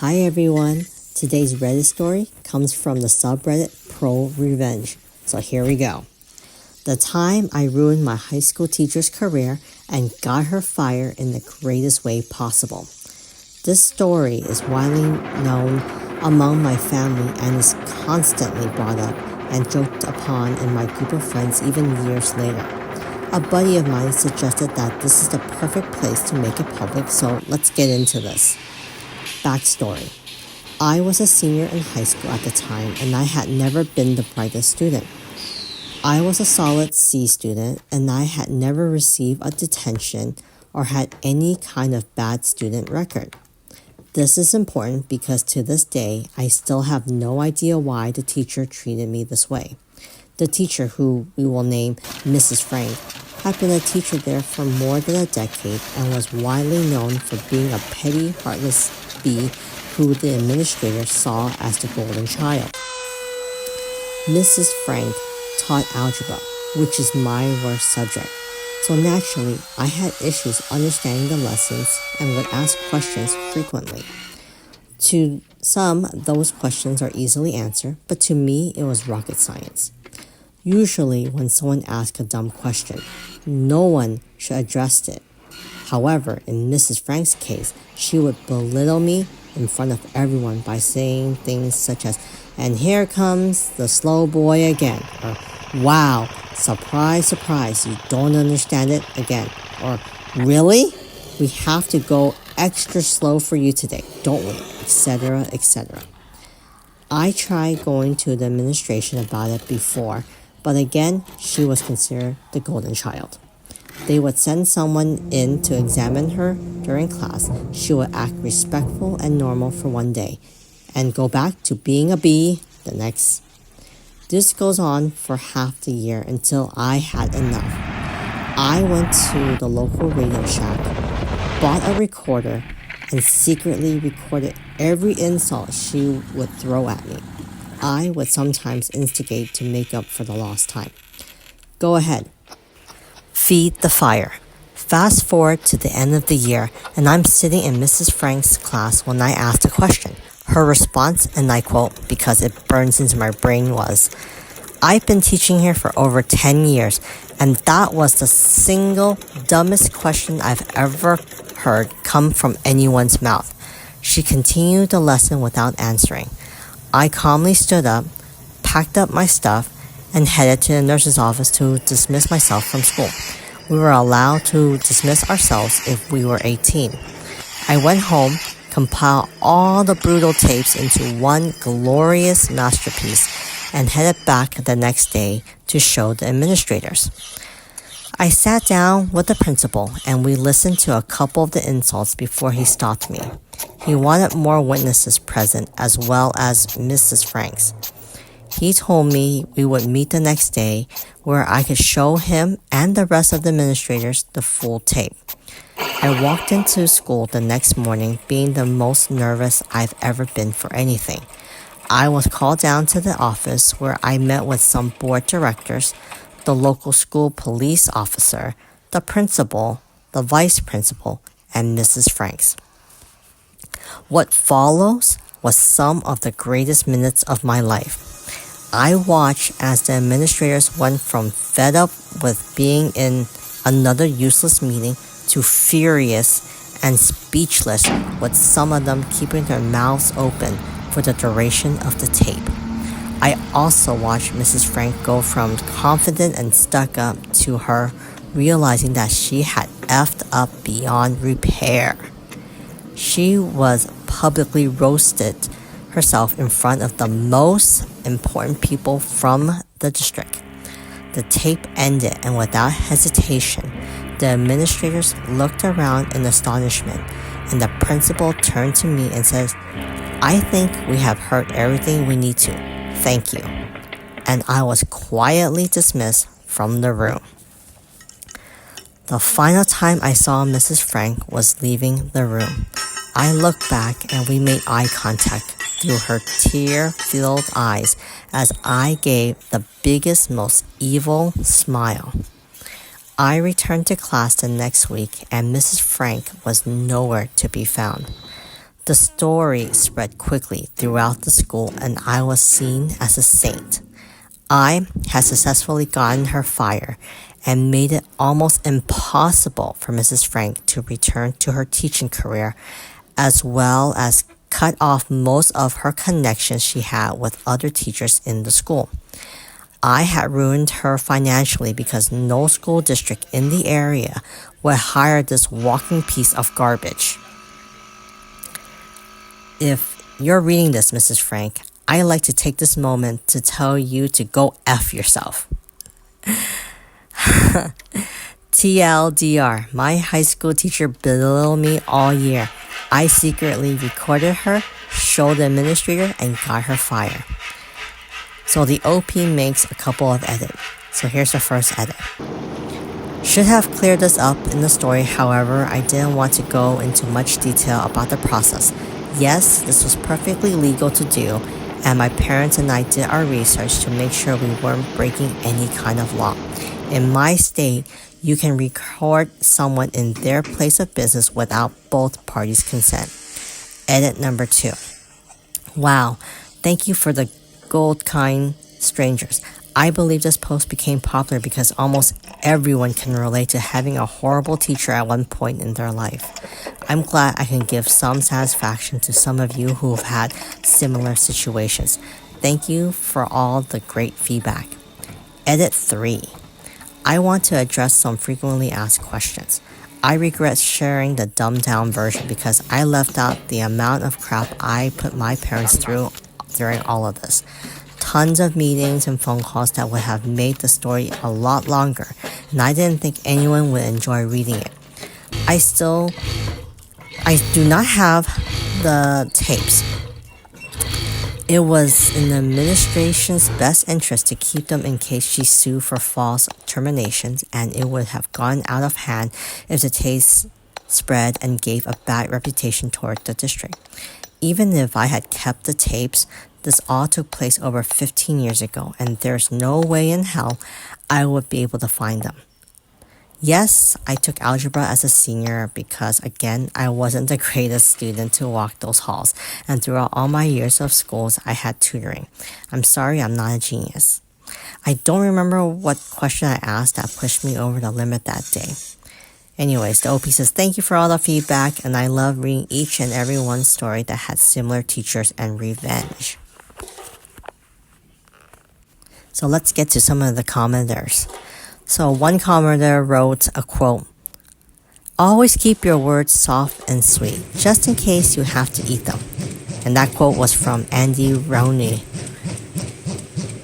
Hi everyone! Today's Reddit story comes from the subreddit ProRevenge. So here we go. The time I ruined my high school teacher's career and got her fired in the greatest way possible. This story is widely known among my family and is constantly brought up and joked upon in my group of friends even years later. A buddy of mine suggested that this is the perfect place to make it public, so let's get into this. Backstory. I was a senior in high school at the time and I had never been the brightest student. I was a solid C student and I had never received a detention or had any kind of bad student record. This is important because to this day, I still have no idea why the teacher treated me this way. The teacher, who we will name Mrs. Frank, had been a teacher there for more than a decade and was widely known for being a petty, heartless bee who the administrator saw as the golden child. Mrs. Frank taught algebra, which is my worst subject. So naturally, I had issues understanding the lessons and would ask questions frequently. To some, those questions are easily answered, but to me, it was rocket science. Usually, when someone asks a dumb question, no one should address it. However, in Mrs. Frank's case, she would belittle me in front of everyone by saying things such as, "And here comes the slow boy again," or "Wow, surprise, surprise, you don't understand it again," or "Really? We have to go extra slow for you today, don't we?" etc., etc. I tried going to the administration about it before, but again, she was considered the golden child. They would send someone in to examine her during class. She would act respectful and normal for one day and go back to being a bee the next. This goes on for half the year until I had enough. I went to the local Radio Shack, bought a recorder, and secretly recorded every insult she would throw at me. I would sometimes instigate to make up for the lost time. Go ahead. Feed the fire. Fast forward to the end of the year, and I'm sitting in Mrs. Frank's class when I asked a question. Her response, and I quote because it burns into my brain, was, "I've been teaching here for over 10 years, and that was the single dumbest question I've ever heard come from anyone's mouth." She continued the lesson without answering. I calmly stood up, packed up my stuff, and headed to the nurse's office to dismiss myself from school. We were allowed to dismiss ourselves if we were 18. I went home, compiled all the brutal tapes into one glorious masterpiece, and headed back the next day to show the administrators. I sat down with the principal and we listened to a couple of the insults before he stopped me. He wanted more witnesses present as well as Mrs. Frank's. He told me we would meet the next day where I could show him and the rest of the administrators the full tape. I walked into school the next morning being the most nervous I've ever been for anything. I was called down to the office where I met with some board directors, the local school police officer, the principal, the vice principal, and Mrs. Franks. What follows was some of the greatest minutes of my life. I watched as the administrators went from fed up with being in another useless meeting to furious and speechless, with some of them keeping their mouths open for the duration of the tape. I also watched Mrs. Frank go from confident and stuck up to her realizing that she had effed up beyond repair. She was publicly roasted herself in front of the most important people from the district. The tape ended, and without hesitation, the administrators looked around in astonishment, and the principal turned to me and said, "I think we have heard everything we need to. Thank you." And I was quietly dismissed from the room. The final time I saw Mrs. Frank was leaving the room. I looked back and we made eye contact through her tear-filled eyes as I gave the biggest, most evil smile. I returned to class the next week and Mrs. Frank was nowhere to be found. The story spread quickly throughout the school, and I was seen as a saint. I had successfully gotten her fired and made it almost impossible for Mrs. Frank to return to her teaching career, as well as cut off most of her connections she had with other teachers in the school. I had ruined her financially because no school district in the area would hire this walking piece of garbage. If you're reading this, Mrs. Frank, I'd like to take this moment to tell you to go F yourself. TLDR, my high school teacher belittled me all year. I secretly recorded her, showed the administrator, and got her fired. So the OP makes a couple of edits. So here's the first edit. Should have cleared this up in the story, however, I didn't want to go into much detail about the process. Yes, this was perfectly legal to do, and my parents and I did our research to make sure we weren't breaking any kind of law. In my state, you can record someone in their place of business without both parties' consent. Edit number 2. Wow, thank you for the gold kind, strangers. I believe this post became popular because almost everyone can relate to having a horrible teacher at one point in their life. I'm glad I can give some satisfaction to some of you who have had similar situations. Thank you for all the great feedback. Edit 3. I want to address some frequently asked questions. I regret sharing the dumbed down version because I left out the amount of crap I put my parents through during all of this. Tons of meetings and phone calls that would have made the story a lot longer, and I didn't think anyone would enjoy reading it. I do not have the tapes. It was in the administration's best interest to keep them in case she sued for false terminations, and it would have gone out of hand if the tapes spread and gave a bad reputation toward the district. Even if I had kept the tapes, this all took place over 15 years ago, and there's no way in hell I would be able to find them. Yes, I took algebra as a senior because, again, I wasn't the greatest student to walk those halls, and throughout all my years of schools, I had tutoring. I'm sorry I'm not a genius. I don't remember what question I asked that pushed me over the limit that day. Anyways, the OP says, thank you for all the feedback, and I love reading each and every one story that had similar teachers and revenge. So let's get to some of the commenters. So one commenter wrote a quote, always keep your words soft and sweet, just in case you have to eat them. And that quote was from Andy Rowney.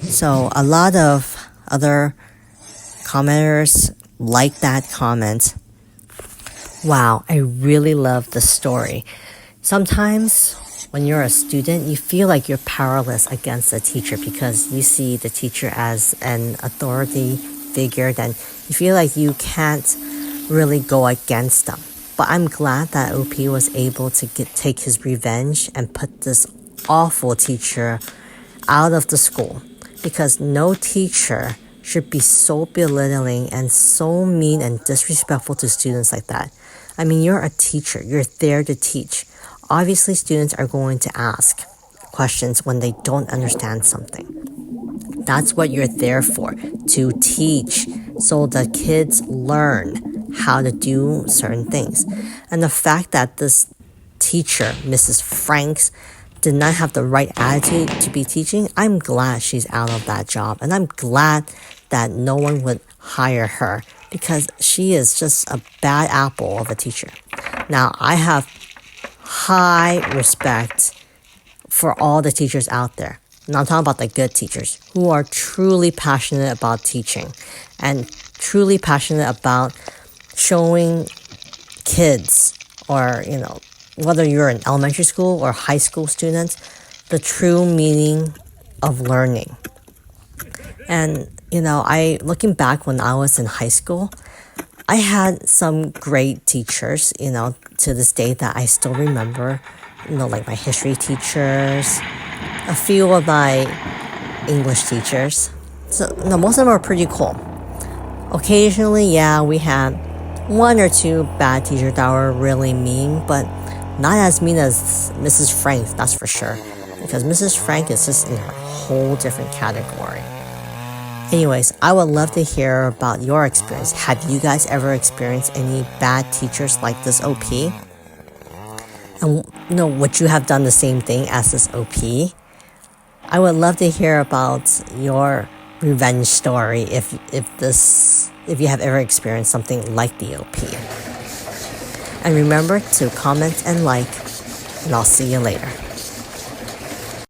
So a lot of other commenters like that comment. Wow, I really love the story. Sometimes when you're a student, you feel like you're powerless against a teacher because you see the teacher as an authority figure, then you feel like you can't really go against them. But I'm glad that OP was able to take his revenge and put this awful teacher out of the school, because no teacher should be so belittling and so mean and disrespectful to students like that. I mean, you're a teacher. You're there to teach. Obviously, students are going to ask questions when they don't understand something. That's what you're there for, to teach, so the kids learn how to do certain things. And the fact that this teacher, Mrs. Franks, did not have the right attitude to be teaching, I'm glad she's out of that job. And I'm glad that no one would hire her because she is just a bad apple of a teacher. Now, I have high respect for all the teachers out there. And I'm talking about the good teachers who are truly passionate about teaching and truly passionate about showing kids, or, whether you're an elementary school or high school student, the true meaning of learning. And, looking back when I was in high school, I had some great teachers, to this day that I still remember, like my history teachers, a few of my English teachers. So, most of them are pretty cool. Occasionally, we had one or two bad teachers that were really mean, but Not as mean as Mrs. Frank, that's for sure. Because Mrs. Frank is just in her whole different category. Anyways, I would love to hear about your experience. Have you guys ever experienced any bad teachers like this OP? And would you have done the same thing as this OP? I would love to hear about your revenge story if you have ever experienced something like the OP. And remember to comment and like, and I'll see you later.